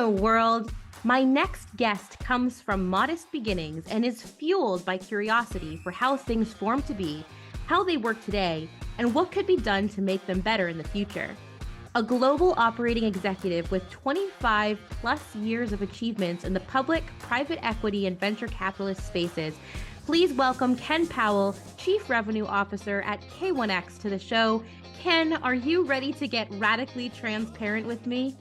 Hello, world. My next guest comes from modest beginnings and is fueled by curiosity for how things form to be, how they work today, and what could be done to make them better in the future. A global operating executive with 25 plus years of achievements in the public, private equity, and venture capitalist spaces, please welcome Ken Powell, Chief Revenue Officer at K1X, to the show. Ken, are you ready to get radically transparent with me?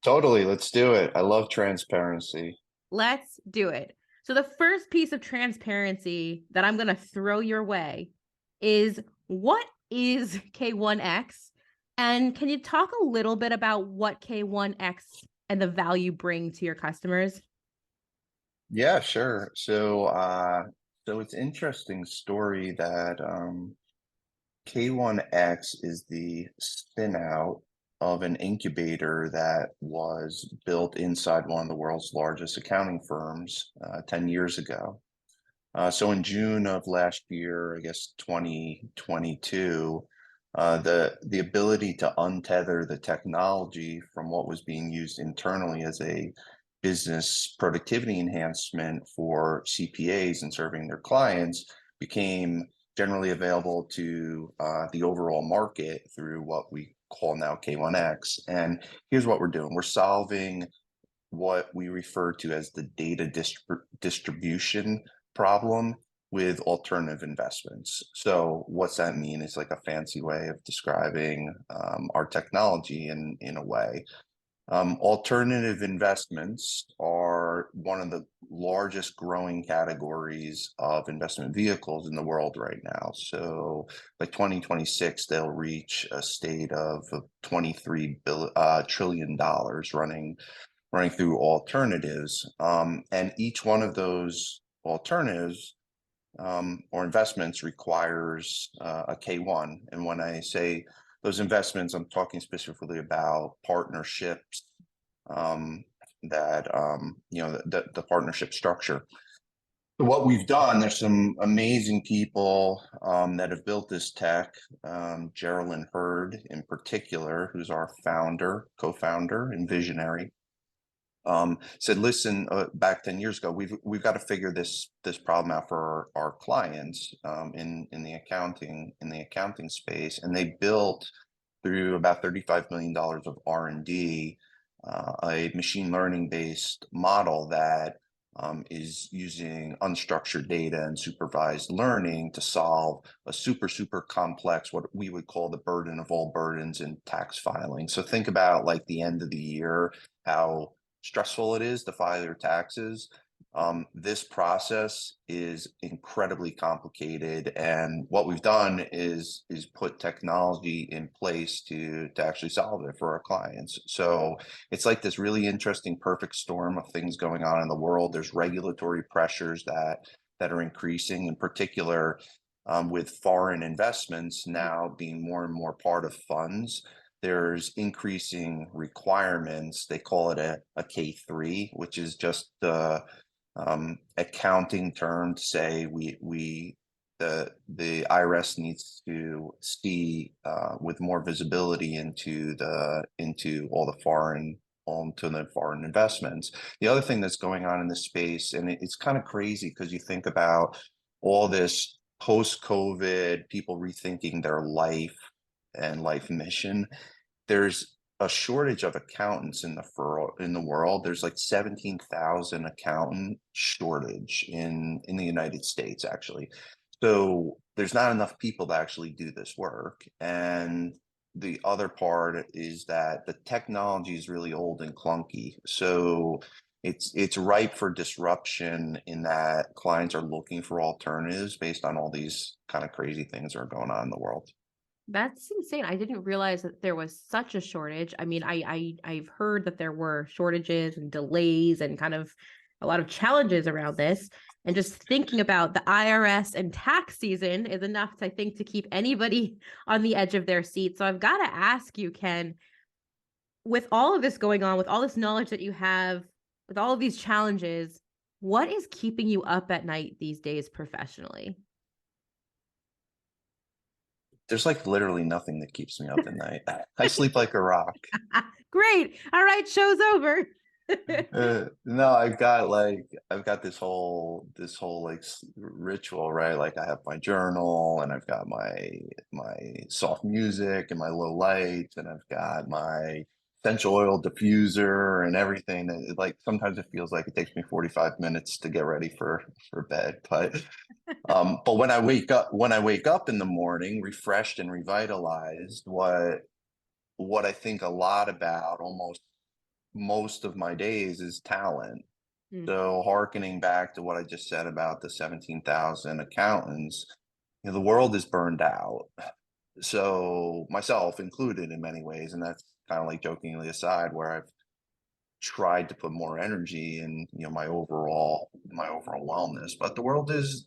Totally, let's do it. I love transparency. Let's do it. So, the first piece of transparency that I'm going to throw your way is, what is K1X? And can you talk a little bit about what K1X and the value bring to your customers? Yeah, sure. So it's interesting story that K1X is the spin out of an incubator that was built inside one of the world's largest accounting firms 10 years ago. So in June of last year, I guess 2022, the ability to untether the technology from what was being used internally as a business productivity enhancement for CPAs and serving their clients became generally available to the overall market through what we call now K1X. And here's what we're doing. We're solving what we refer to as the data distribution problem with alternative investments. So what's that mean? It's like a fancy way of describing our technology in a way. Alternative investments are one of the largest growing categories of investment vehicles in the world right now. So by 2026, they'll reach a state of $23 trillion running through alternatives. And each one of those alternatives or investments requires a K1. And when I say those investments, I'm talking specifically about partnerships the partnership structure. What we've done, there's some amazing people that have built this tech. Geraldine Hurd in particular, who's our co-founder and visionary, said, "Listen, back 10 years ago, we've got to figure this problem out for our clients in the accounting space." And they built, through about $35 million of R&D, a machine learning based model that is using unstructured data and supervised learning to solve a super complex, what we would call the burden of all burdens in tax filing. So think about like the end of the year, how stressful it is to file your taxes. This process is incredibly complicated, and what we've done is put technology in place to actually solve it for our clients. So it's like this really interesting perfect storm of things going on in the world. There's regulatory pressures that are increasing, in particular with foreign investments now being more and more part of funds. There's increasing requirements. They call it a K3, which is just the accounting term to say the IRS needs to see with more visibility into all the foreign investments. The other thing that's going on in this space, and it's kind of crazy because you think about all this post-COVID, people rethinking their life and life mission. There's a shortage of accountants in the world. There's like 17,000 accountant shortage in the United States, actually. So there's not enough people to actually do this work. And the other part is that the technology is really old and clunky. So it's ripe for disruption in that clients are looking for alternatives based on all these kind of crazy things that are going on in the world. That's insane. I didn't realize that there was such a shortage. I mean, I've heard that there were shortages and delays and kind of a lot of challenges around this. And just thinking about the IRS and tax season is enough, I think, to keep anybody on the edge of their seat. So I've got to ask you, Ken, with all of this going on, with all this knowledge that you have, with all of these challenges, what is keeping you up at night these days professionally? There's like literally nothing that keeps me up at night. I sleep like a rock. Great. All right, show's over. No, I've got this whole like ritual, right? Like I have my journal and I've got my soft music and my low lights and I've got my essential oil diffuser and everything. And like sometimes it feels like it takes me 45 minutes to get ready for bed. But when I wake up in the morning, refreshed and revitalized, what I think a lot about almost most of my days is talent. Mm, So hearkening back to what I just said about the 17,000 accountants, the world is burned out. So myself included in many ways, and that's kind of like jokingly aside, where I've tried to put more energy in, my overall wellness. But the world is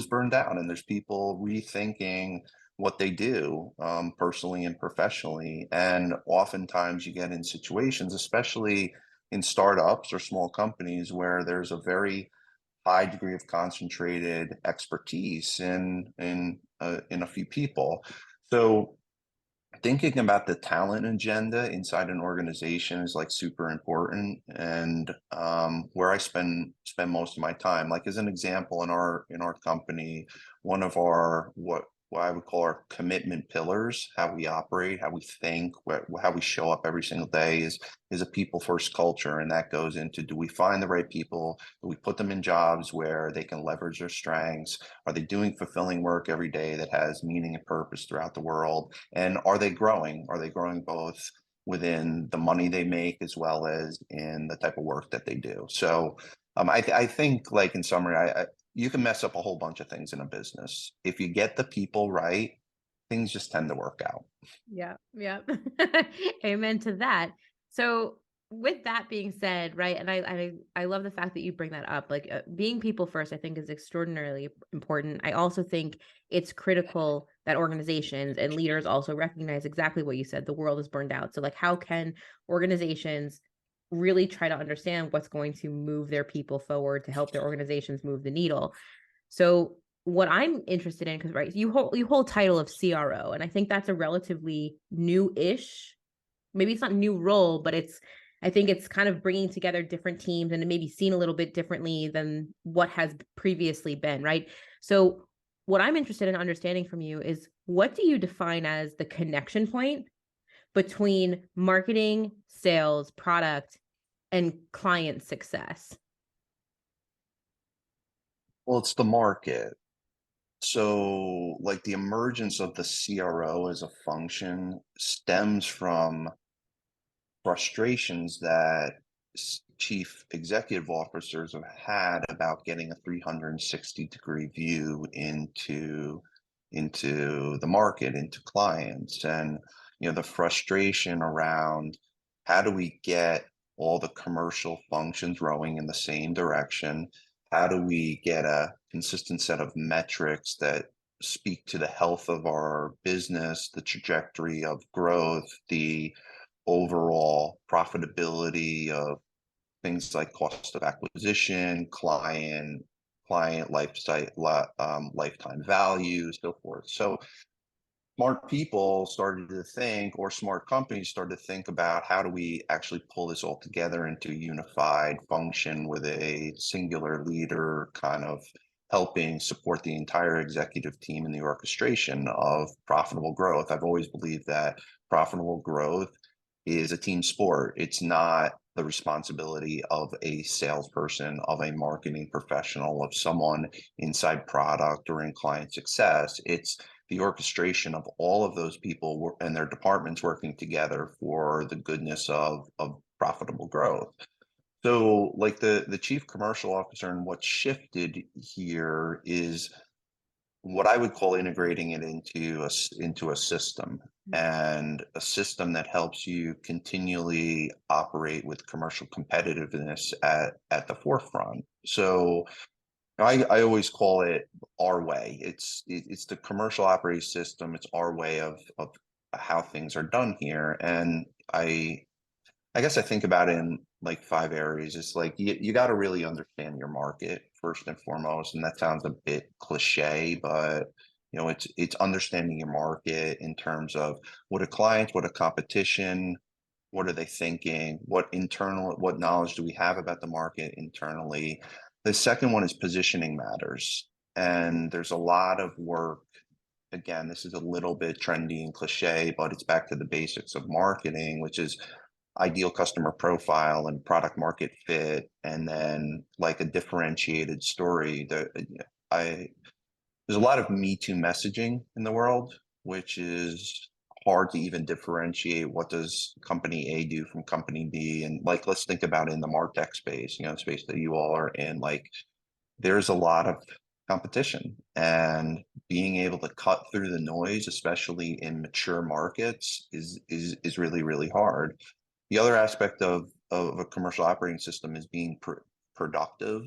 burned out, and there's people rethinking what they do, personally and professionally. And oftentimes you get in situations, especially in startups or small companies, where there's a very high degree of concentrated expertise in a few people. So thinking about the talent agenda inside an organization is like super important, and where I spend most of my time. Like as an example, in our company, one of our what I would call our commitment pillars, how we operate, how we think, how we show up every single day is a people first culture. And that goes into, do we find the right people? Do we put them in jobs where they can leverage their strengths? Are they doing fulfilling work every day that has meaning and purpose throughout the world? And are they growing? Are they growing both within the money they make as well as in the type of work that they do? So I think, like in summary, you can mess up a whole bunch of things in a business. If you get the people right, things just tend to work out. yeah, yeah. Amen to that. So, with that being said, right, and I love the fact that you bring that up. Like being people first, I think is extraordinarily important. I also think it's critical that organizations and leaders also recognize exactly what you said. The world is burned out. So, like, how can organizations really try to understand what's going to move their people forward to help their organizations move the needle? So what I'm interested in, because right, you hold title of CRO, and I think that's a relatively new-ish, maybe it's not new role, but I think it's kind of bringing together different teams and it may be seen a little bit differently than what has previously been, right? So what I'm interested in understanding from you is, what do you define as the connection point between marketing, sales, product, and client success? Well, it's the market. So, like the emergence of the CRO as a function stems from frustrations that chief executive officers have had about getting a 360-degree view into the market, into clients, and the frustration around, how do we get all the commercial functions rowing in the same direction? How do we get a consistent set of metrics that speak to the health of our business, the trajectory of growth, the overall profitability of things like cost of acquisition, lifetime value, so forth. So smart people started to think, or smart companies started to think about, how do we actually pull this all together into a unified function with a singular leader kind of helping support the entire executive team in the orchestration of profitable growth. I've always believed that profitable growth is a team sport. It's not the responsibility of a salesperson, of a marketing professional, of someone inside product or in client success. It's the orchestration of all of those people and their departments working together for the goodness of profitable growth. So, like the chief commercial officer, and what shifted here is what I would call integrating it into a system, and a system that helps you continually operate with commercial competitiveness at the forefront. So I always call it our way. It's the commercial operating system. It's our way of how things are done here. And I guess I think about it in like five areas. It's like you got to really understand your market first and foremost. And that sounds a bit cliche, but it's understanding your market in terms of what a client, what a competition, What are they thinking? What knowledge do we have about the market internally? The second one is positioning matters. And there's a lot of work. Again, this is a little bit trendy and cliche, but it's back to the basics of marketing, which is ideal customer profile and product market fit, and then like a differentiated story. I there's a lot of Me Too messaging in the world, which is hard to even differentiate what does company A do from company B. And like, let's think about in the MarTech space, the space that you all are in, like there's a lot of competition, and being able to cut through the noise, especially in mature markets, is really, really hard. The other aspect of a commercial operating system is being productive.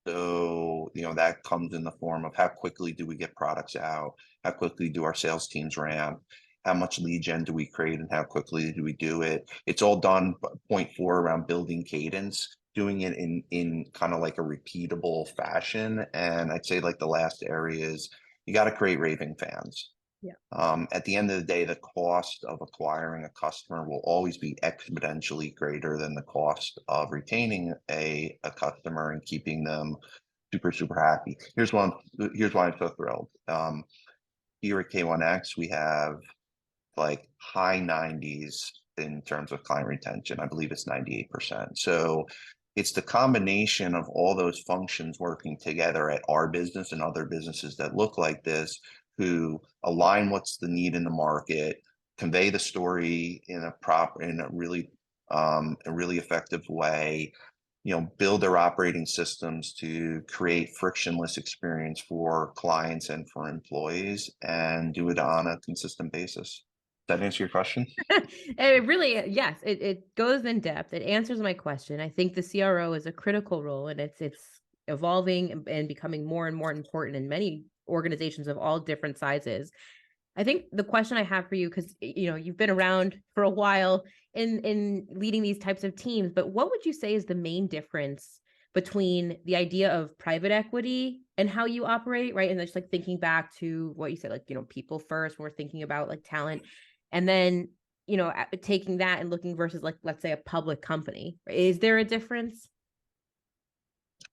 So, that comes in the form of how quickly do we get products out? How quickly do our sales teams ramp? How much lead gen do we create and how quickly do we do it? It's all done, point four, around building cadence, doing it in kind of like a repeatable fashion. And I'd say like the last area is you got to create raving fans. Yeah. At the end of the day, the cost of acquiring a customer will always be exponentially greater than the cost of retaining a customer and keeping them super, super happy. Here's why I'm so thrilled. Here at K1X, we have like high 90s in terms of client retention. I believe it's 98%. So it's the combination of all those functions working together at our business and other businesses that look like this, who align what's the need in the market, convey the story in a really effective way, build their operating systems to create frictionless experience for clients and for employees, and do it on a consistent basis. Does that answer your question? It really, yes, it goes in depth. It answers my question. I think the CRO is a critical role, and it's evolving and becoming more and more important in many organizations of all different sizes. I think the question I have for you, because you've been around for a while in leading these types of teams, but what would you say is the main difference between the idea of private equity and how you operate, right? And just like thinking back to what you said, like, people first, when we're thinking about like talent, and then taking that and looking versus, like, let's say a public company. Is there a difference?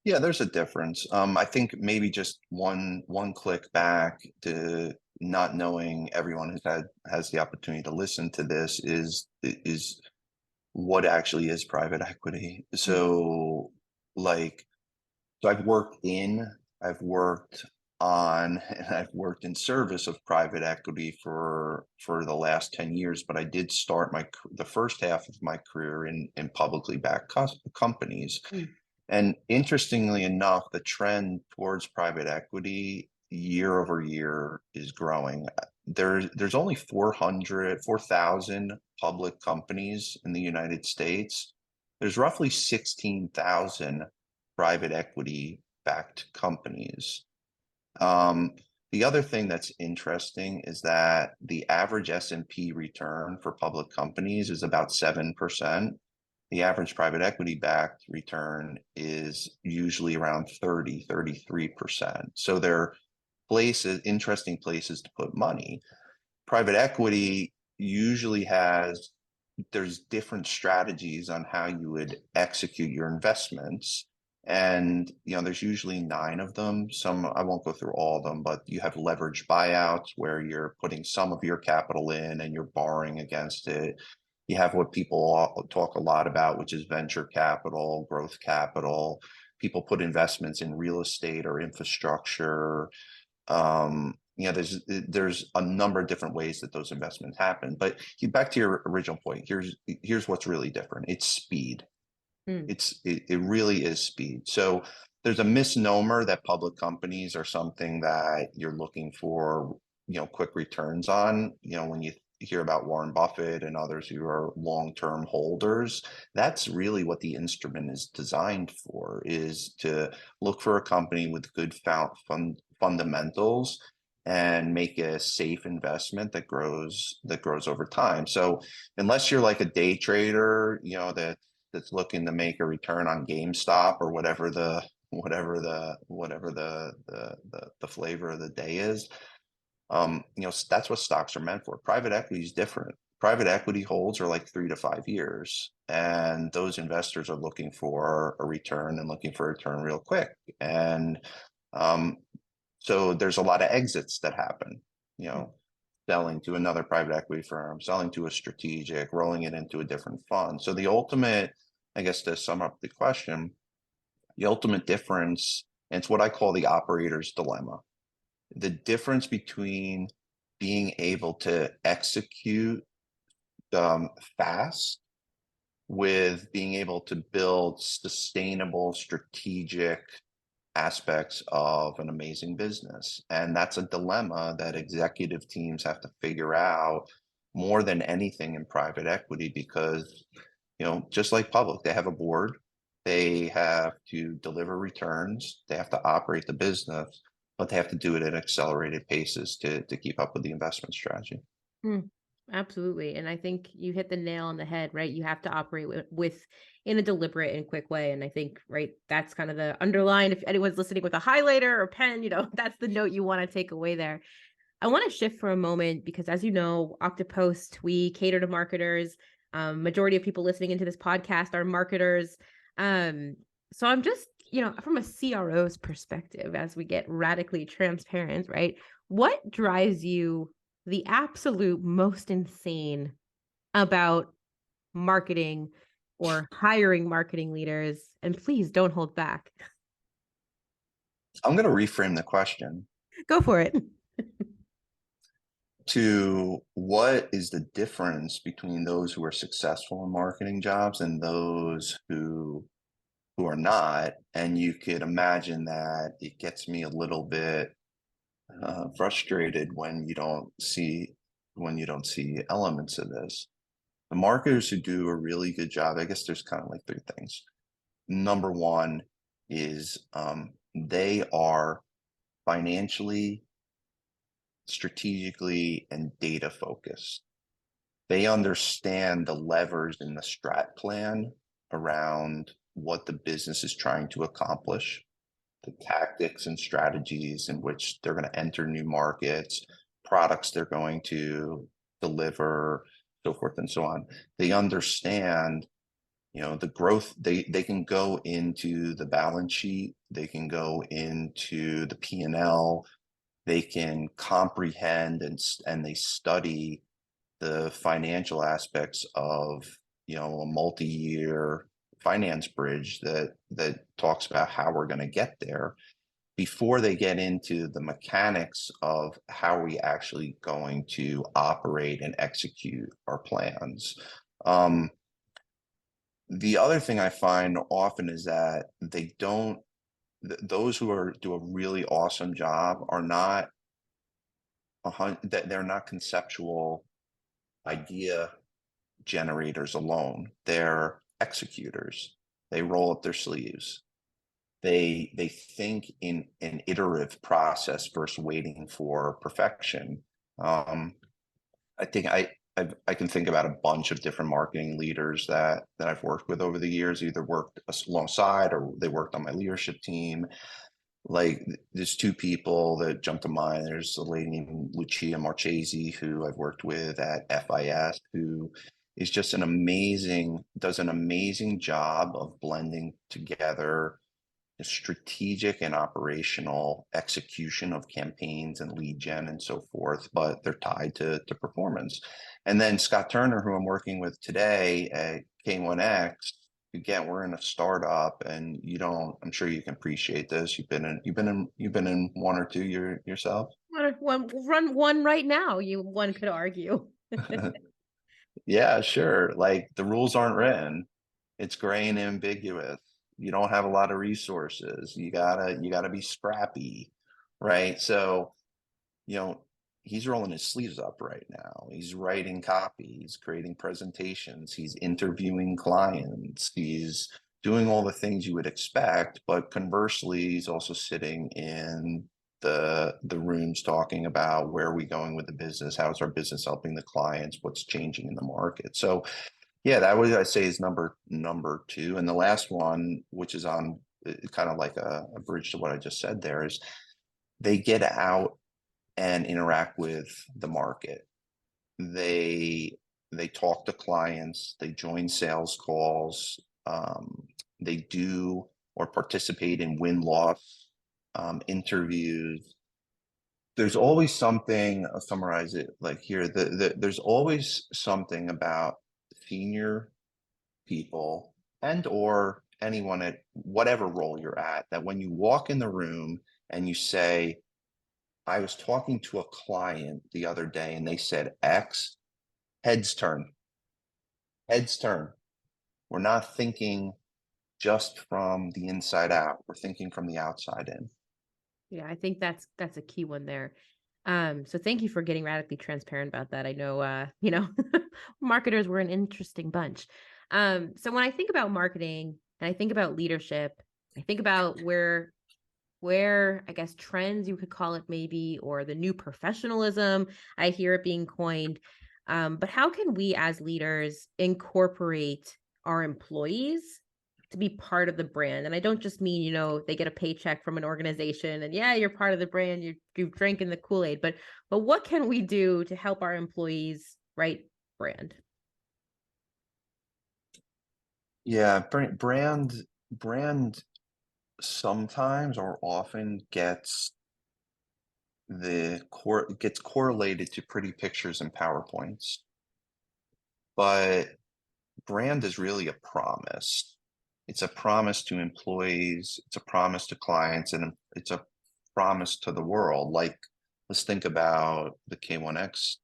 Yeah, there's a difference. I think maybe just one click back to not knowing everyone has the opportunity to listen to this is what actually is private equity. So like, so I've worked on, and I've worked in service of private equity for the last 10 years, but I did start the first half of my career in publicly backed companies. Mm. And interestingly enough, the trend towards private equity year over year is growing. There's only 4,000 public companies in the United States. There's roughly 16,000 private equity backed companies. The other thing that's interesting is that the average S&P return for public companies is about 7%. The average private equity backed return is usually around 33%. So they're interesting places to put money. Private equity usually there's different strategies on how you would execute your investments. And, there's usually 9 of them. I won't go through all of them, but you have leveraged buyouts where you're putting some of your capital in and you're borrowing against it. You have what people talk a lot about, which is venture capital, growth capital. People put investments in real estate or infrastructure. There's a number of different ways that those investments happen. But back to your original point, here's what's really different. It's speed. Mm. It really is speed. So there's a misnomer that public companies are something that you're looking for, quick returns on. When you hear about Warren Buffett and others who are long-term holders, that's really what the instrument is designed for, is to look for a company with good fundamentals and make a safe investment that grows over time. So unless you're like a day trader, that's looking to make a return on GameStop or whatever the flavor of the day is, that's what stocks are meant for. Private equity is different. Private equity holds are like 3 to 5 years, and those investors are looking for a return and looking for a return real quick. And um, so there's a lot of exits that happen, you know, selling to another private equity firm, selling to a strategic, rolling it into a different fund. So the ultimate, I guess, to sum up the question, the ultimate difference, and it's what I call the operator's dilemma. The difference between being able to execute fast with being able to build sustainable, strategic aspects of an amazing business. And that's a dilemma that executive teams have to figure out more than anything in private equity, because, just like public, they have a board, they have to deliver returns, they have to operate the business, but they have to do it at accelerated paces to keep up with the investment strategy. Mm, absolutely. And I think you hit the nail on the head, right? You have to operate with in a deliberate and quick way. And I think, right, that's kind of the underline. If anyone's listening with a highlighter or pen, that's the note you want to take away there. I want to shift for a moment because, as you know, Oktopost, we cater to marketers. Majority of people listening into this podcast are marketers. So I'm just, from a CRO's perspective, as we get radically transparent, right? What drives you the absolute most insane about marketing or hiring marketing leaders? And please don't hold back. I'm going to reframe the question Go for it. to what is the difference between those who are successful in marketing jobs and those who are not. And you could imagine that it gets me a little bit frustrated when you don't see elements of this. The marketers who do a really good job, I guess there's kind of like 3 things. Number one is they are financially, strategically, and data focused. They understand the levers in the strat plan around what the business is trying to accomplish, the tactics and strategies in which they're going to enter new markets, products they're going to deliver, so forth and so on. They understand, the growth. They can go into the balance sheet, they can go into the P&L, they can comprehend and they study the financial aspects of a multi-year finance bridge that talks about how we're going to get there before they get into the mechanics of how we actually going to operate and execute our plans. The other thing I find often is that they don't those who do a really awesome job are not that they're not conceptual idea generators alone. They're executors. They roll up their sleeves. They think in an iterative process versus waiting for perfection. I think I can think about a bunch of different marketing leaders that I've worked with over the years, either worked alongside or they worked on my leadership team. Like, there's 2 people that jump to mind. There's a lady named Lucia Marchese, who I've worked with at FIS, who is just does an amazing job of blending together the strategic and operational execution of campaigns and lead gen and so forth, but they're tied to performance. And then Scott Turner, who I'm working with today at K1X, again, we're in a startup, and I'm sure you can appreciate this. You've been in 1 or 2 yourself. Run one right now, one could argue. Yeah, sure. Like, the rules aren't written. It's gray and ambiguous. You don't have a lot of resources. You gotta be scrappy, right? So, he's rolling his sleeves up right now. He's writing copy, he's creating presentations, he's interviewing clients, he's doing all the things you would expect. But conversely, he's also sitting in the rooms talking about where are we going with the business, how's our business helping the clients, what's changing in the market. So yeah, that would, I say, is number 2. And the last one, which is on kind of like a bridge to what I just said there, is they get out and interact with the market. They they talk to clients, they join sales calls, they do or participate in win-loss interviews. There's always something, I'll summarize it like here, there's always something about senior people and or anyone at whatever role you're at, that when you walk in the room and you say, I was talking to a client the other day and they said X, heads turn, heads turn. We're not thinking just from the inside out. We're thinking from the outside in. Yeah, I think that's a key one there. So thank you for getting radically transparent about that. I know, marketers were an interesting bunch. So when I think about marketing and I think about leadership, I think about where I guess trends you could call it maybe, or the new professionalism. I hear it being coined. But how can we as leaders incorporate our employees to be part of the brand? And I don't just mean, they get a paycheck from an organization and yeah, you're part of the brand, you've drinking the Kool-Aid, but what can we do to help our employees write brand? Yeah, brand sometimes or often gets correlated to pretty pictures and PowerPoints, but brand is really a promise. It's a promise to employees, it's a promise to clients, and it's a promise to the world. Like, let's think about the K1X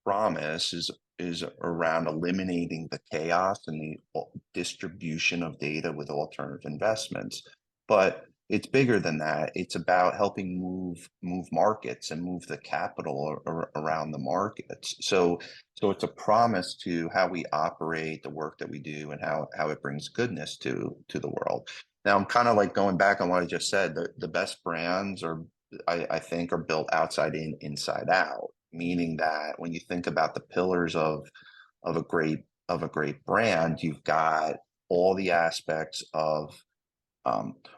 promise is around eliminating the chaos and the distribution of data with alternative investments. But it's bigger than that. It's about helping move markets and move the capital around the markets. So it's a promise to how we operate, the work that we do, and how it brings goodness to the world. Now I'm kind of like going back on what I just said. The best brands are, I think, are built outside in, inside out, meaning that when you think about the pillars of a great brand, you've got all the aspects of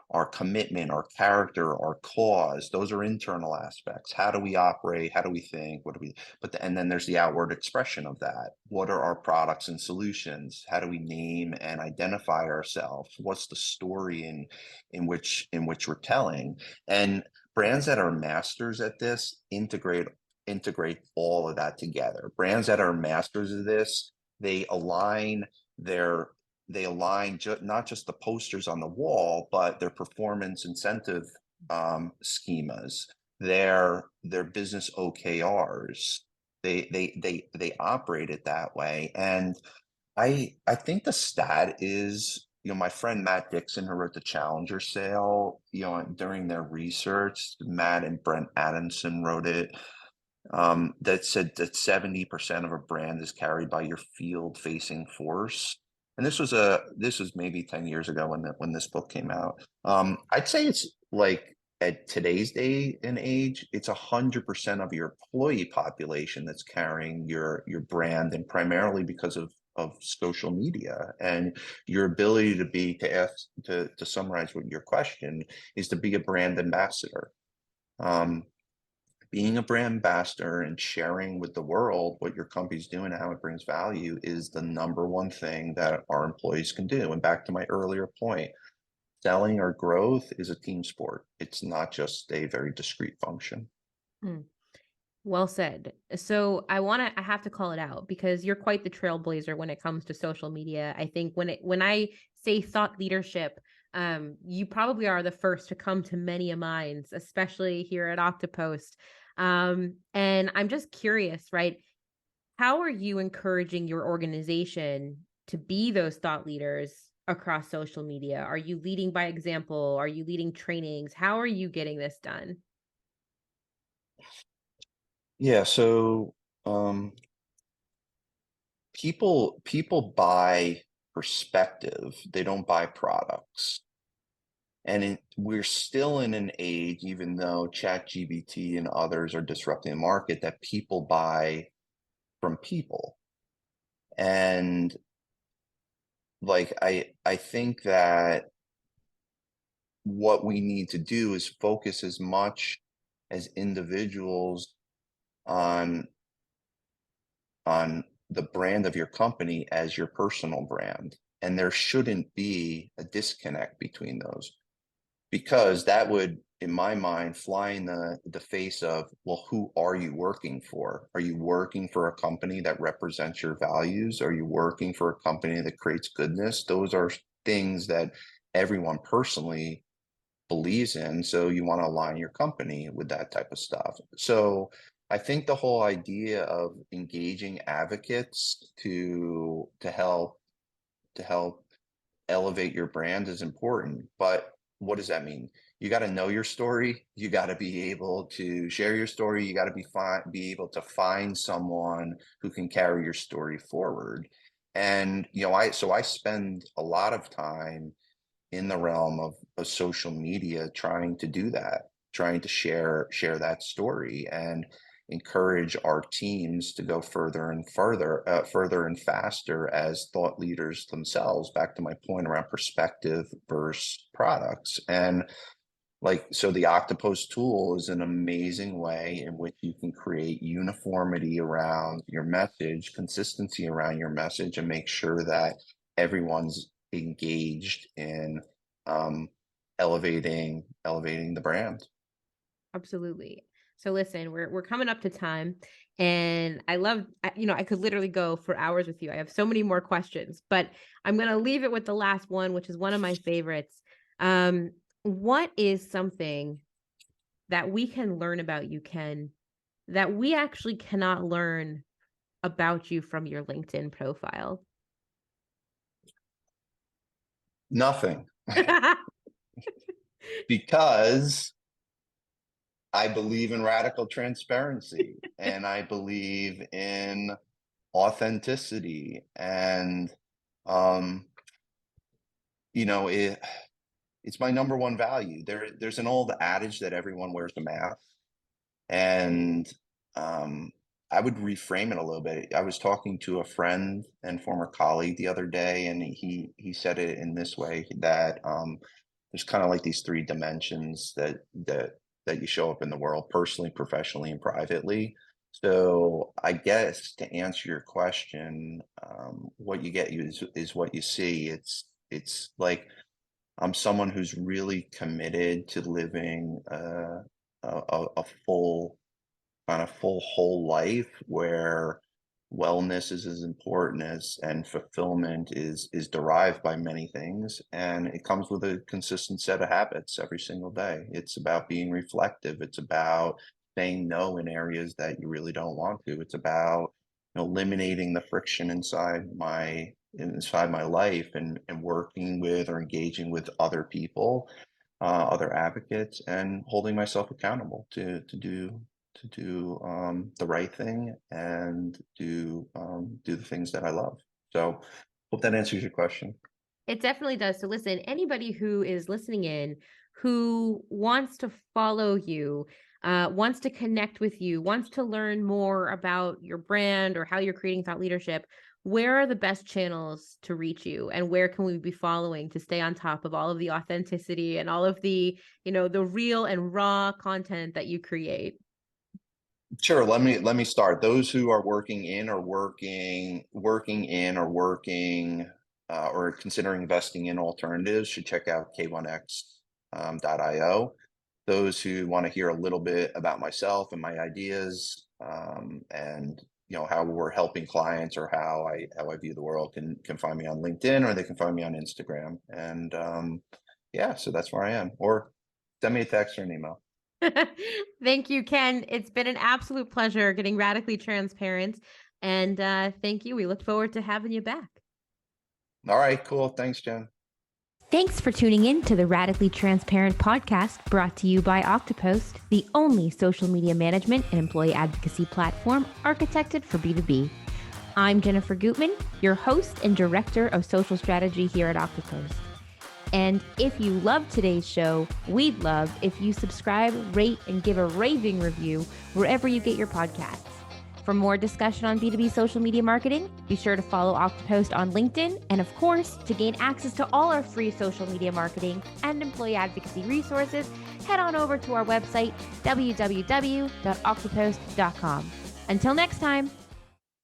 our commitment, our character, our cause. Those are internal aspects. How do we operate? How do we think? What do we? And then there's the outward expression of that. What are our products and solutions? How do we name and identify ourselves? What's the story in which we're telling? And brands that are masters at this integrate all of that together. Brands that are masters of this, they align their not just the posters on the wall, but their performance incentive schemas, their business OKRs. They operate it that way, and I think the stat is, my friend Matt Dixon, who wrote the Challenger sale, during their research, Matt and Brent Adamson wrote it, that said that 70% of a brand is carried by your field facing force. And this was maybe 10 years ago when this book came out. I'd say it's like at today's day and age, it's 100% of your employee population that's carrying your brand, and primarily because of social media. And your ability to summarize what your question is, to be a brand ambassador. Being a brand ambassador and sharing with the world what your company's doing and how it brings value is the number one thing that our employees can do. And back to my earlier point, selling or growth is a team sport. It's not just a very discrete function. Hmm. Well said. So I have to call it out because you're quite the trailblazer when it comes to social media. I think when I say thought leadership, you probably are the first to come to many of minds, especially here at Oktopost. And I'm just curious, right? How are you encouraging your organization to be those thought leaders across social media? Are you leading by example? Are you leading trainings? How are you getting this done? Yeah, so people buy perspective. They don't buy products. And we're still in an age, even though ChatGPT and others are disrupting the market, that people buy from people. And like I think that what we need to do is focus as much as individuals on on the brand of your company as your personal brand. And there shouldn't be a disconnect between those, because that would, in my mind, fly in the face of, well, who are you working for? Are you working for a company that represents your values? Are you working for a company that creates goodness? Those are things that everyone personally believes in. So you want to align your company with that type of stuff. So I think the whole idea of engaging advocates to help elevate your brand is important. But what does that mean? You got to know your story. You got to be able to share your story. You got to be able to find someone who can carry your story forward. And I spend a lot of time in the realm of social media trying to do that, trying to share that story and encourage our teams to go further and further and faster as thought leaders themselves, back to my point around perspective versus products. And so the Oktopost tool is an amazing way in which you can create uniformity around your message, consistency around your message, and make sure that everyone's engaged in elevating the brand. Absolutely. So listen, we're coming up to time, and I could literally go for hours with you. I have so many more questions, but I'm going to leave it with the last one, which is one of my favorites. What is something that we can learn about you, Ken, that we actually cannot learn about you from your LinkedIn profile? Nothing. Because I believe in radical transparency and I believe in authenticity, and it's my number one value. There's an old adage that everyone wears a mask, and I would reframe it a little bit. I was talking to a friend and former colleague the other day, and he said it in this way, that there's kind of like these three dimensions that you show up in the world: personally, professionally, and privately. So I guess to answer your question, what you get is what you see. It's like I'm someone who's really committed to living a full whole life, where wellness is as important as, and fulfillment is derived by many things, and it comes with a consistent set of habits every single day. It's about being reflective. It's about saying no in areas that you really don't want to. It's about eliminating the friction inside my life, and working with or engaging with other people, other advocates, and holding myself accountable to do the right thing and do the things that I love. So hope that answers your question. It definitely does. So listen, anybody who is listening in, who wants to follow you, wants to connect with you, wants to learn more about your brand or how you're creating thought leadership, where are the best channels to reach you, and where can we be following to stay on top of all of the authenticity and all of the, the real and raw content that you create? Sure. Let me start. Those who are working or considering investing in alternatives should check out k1x.io. Those who want to hear a little bit about myself and my ideas, and how we're helping clients, or how I view the world, can find me on LinkedIn, or they can find me on Instagram. And so that's where I am. Or send me a text or an email. Thank you, Ken. It's been an absolute pleasure getting radically transparent. And thank you. We look forward to having you back. All right, cool. Thanks, Jen. Thanks for tuning in to the Radically Transparent podcast, brought to you by Oktopost, the only social media management and employee advocacy platform architected for B2B. I'm Jennifer Gutman, your host and director of social strategy here at Oktopost. And if you love today's show, we'd love if you subscribe, rate, and give a raving review wherever you get your podcasts. For more discussion on B2B social media marketing, be sure to follow Oktopost on LinkedIn. And of course, to gain access to all our free social media marketing and employee advocacy resources, head on over to our website, www.oktopost.com. Until next time.